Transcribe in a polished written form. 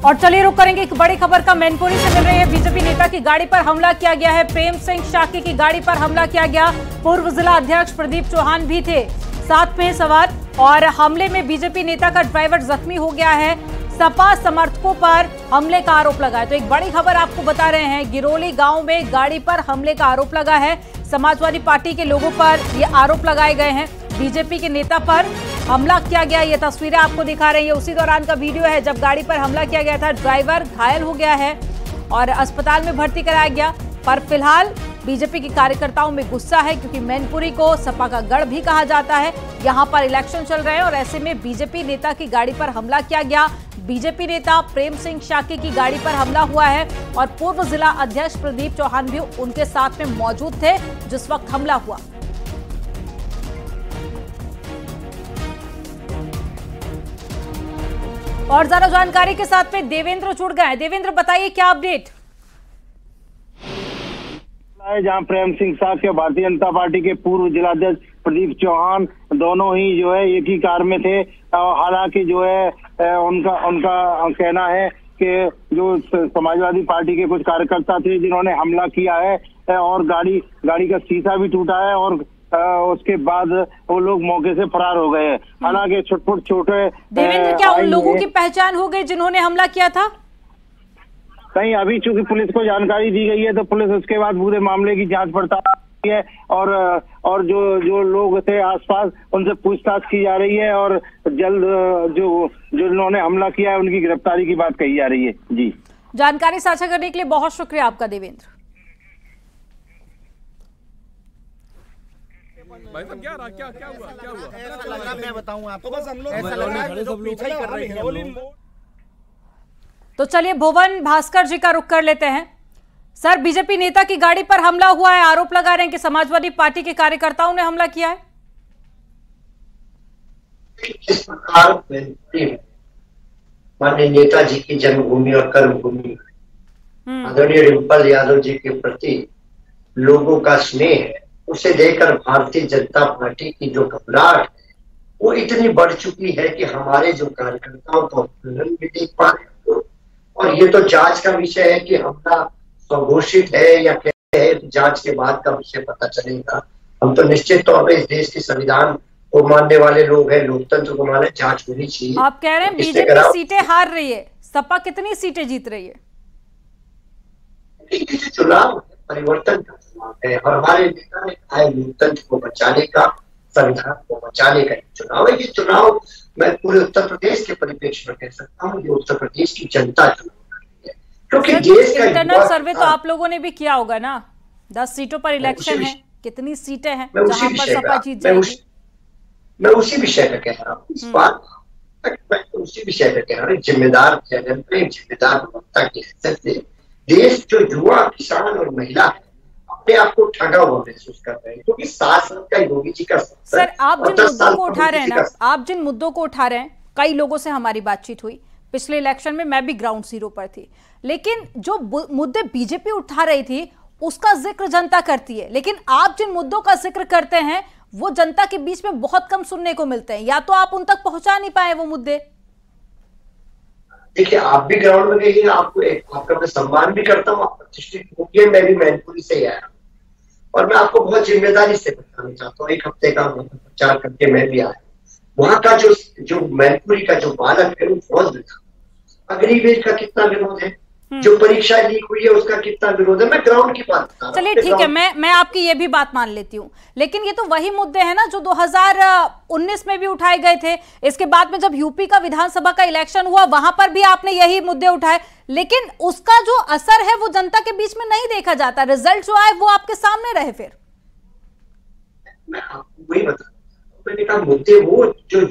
और चलिए रुक करेंगे एक बड़ी खबर का। मैनपुरी से मिल रही है, बीजेपी नेता की गाड़ी पर हमला किया गया है। प्रेम सिंह शाकी की गाड़ी पर हमला किया गया। पूर्व जिला अध्यक्ष प्रदीप चौहान भी थे साथ में सवार, और हमले में बीजेपी नेता का ड्राइवर जख्मी हो गया है। सपा समर्थकों पर हमले का आरोप लगा है। तो एक बड़ी खबर आपको बता रहे हैं, गिरोली गांव में गाड़ी पर हमले का आरोप लगा है। समाजवादी पार्टी के लोगों पर ये आरोप लगाए गए हैं, बीजेपी के नेता पर हमला किया गया। ये तस्वीरें आपको दिखा रहे हैं, उसी दौरान का वीडियो है जब गाड़ी पर हमला किया गया था। ड्राइवर घायल हो गया है और अस्पताल में भर्ती कराया गया। पर फिलहाल बीजेपी के कार्यकर्ताओं में गुस्सा है, क्योंकि मैनपुरी को सपा का गढ़ भी कहा जाता है। यहां पर इलेक्शन चल रहे हैं और ऐसे में बीजेपी नेता की गाड़ी पर हमला किया गया। बीजेपी नेता प्रेम सिंह शाकी की गाड़ी पर हमला हुआ है और पूर्व जिला अध्यक्ष प्रदीप चौहान भी उनके साथ में मौजूद थे जिस वक्त हमला हुआ। और ज्यादा जानकारी के साथ में देवेंद्र जुड़ गए। देवेंद्र, बताइए क्या अपडेट? जहां प्रेम सिंह शाकी, भारतीय जनता पार्टी के पूर्व जिलाध्यक्ष प्रदीप चौहान दोनों ही जो है एक ही कार में थे। हालांकि जो है उनका कहना है कि जो समाजवादी पार्टी के कुछ कार्यकर्ता थे जिन्होंने हमला किया है और गाड़ी का शीशा भी टूटा है और उसके बाद वो लोग मौके से फरार हो गए। हालांकि छोटे देवेंद्र, क्या उन लोगों की पहचान हो गई जिन्होंने हमला किया था? नहीं, अभी चूंकि पुलिस को जानकारी दी गई है तो पुलिस उसके बाद पूरे मामले की जांच पड़ताल है और जो लोग थे आसपास उनसे पूछताछ की जा रही है और जल्द जो जिन्होंने हमला किया है उनकी गिरफ्तारी की बात कही जा रही है। जी, जानकारी साझा करने के लिए बहुत शुक्रिया आपका देवेंद्र। भाई साहब क्या हुआ? मैं बताऊं आपको, बस हम लोग ऐसा लग रहा है जो पीछे ही कर रहे हैं। तो चलिए भुवन भास्कर जी का रुख कर लेते हैं। सर, बीजेपी नेता की गाड़ी पर हमला हुआ है, आरोप लगा रहे हैं कि समाजवादी पार्टी के कार्यकर्ताओं ने हमला किया है। इस प्रकार माननीय नेताजी की जन्मभूमि और कर्मभूमि आदरणीय डिम्पल यादव जी के प्रति लोगों का स्नेह है, उसे देखकर भारतीय जनता पार्टी की जो घबराहट है वो इतनी बढ़ चुकी है कि हमारे जो कार्यकर्ताओं को भी देख पा रहे हैं। और ये तो जांच का विषय है कि हमला स्वघोषित है या क्या है, जांच के बाद का विषय पता चलेगा। हम तो निश्चित तौर पर इस देश के संविधान को मानने वाले लोग हैं, लोकतंत्र को माने, जांच होनी चाहिए। आप कह रहे हैं बीजेपी सीटें हार रही है, सपा कितनी सीटें जीत रही है? जो चुनाव परिवर्तन का चुनाव है और हमारे नेता ने कहा है लोकतंत्र को बचाने का, संविधान को बचाने का चुनाव है। ये चुनाव मैं पूरे उत्तर प्रदेश के परिप्रेक्ष्य में कह सकता हूँ, ये उत्तर प्रदेश की जनता चुनाव है, क्योंकि देश का इंटरनल सर्वे तो आप लोगों ने भी किया होगा ना। 10 सीटों पर इलेक्शन है, कितनी सीटें हैं जहां पर सपा जीत जाएगी? मैं उसी विषय का कह रहा हूँ इस बार, मैं उसी विषय का कह रहा हूँ। जिम्मेदार चैनल पे जिम्मेदार प्रवक्ता की हैसियत से देश जो युवा, किसान और महिला है अपने आप को ठगा हुआ महसूस कर रहे हैं, क्योंकि 7 साल का योगी जी का सर, आप जिन मुद्दों को उठा रहे हैं ना, आप जिन मुद्दों को उठा रहे हैं, कई लोगों से हमारी बातचीत हुई पिछले इलेक्शन में, मैं भी ग्राउंड जीरो पर थी, लेकिन जो मुद्दे बीजेपी उठा रही थी उसका जिक्र जनता करती है, लेकिन आप जिन मुद्दों का जिक्र करते हैं वो जनता के बीच में बहुत कम सुनने को मिलते हैं, या तो आप उन तक पहुंचा नहीं पाए वो मुद्दे। देखिए, आप भी ग्राउंड में गई, आपका मैं सम्मान भी करता हूँ, आप प्रतिष्ठित होंगे, मैं भी मैनपुरी से आया और मैं आपको बहुत जिम्मेदारी से बताना चाहता हूँ। 1 हफ्ते का प्रचार करके मैं भी आया। वहां का जो मैनपुरी का जो बालक है वो फौज था, अग्निवीर का कितना विरोध है, जो परीक्षा लीक हुई है उसका कितना विरोध है, मैं ग्राउंड की बात बता रहा हूं। चलिए ठीक है, मैं आपकी ये भी बात मान लेती हूँ, लेकिन ये तो वही मुद्दे हैं ना जो 2019 में भी उठाए गए थे। इसके बाद में जब यूपी का विधानसभा का इलेक्शन हुआ वहां पर भी आपने यही मुद्दे उठाए, लेकिन उसका जो असर है वो जनता के बीच में नहीं देखा जाता। रिजल्ट जो आए वो आपके सामने रहे। फिर मैं आपको वही बता, मैंने कहा मुद्दे वो जो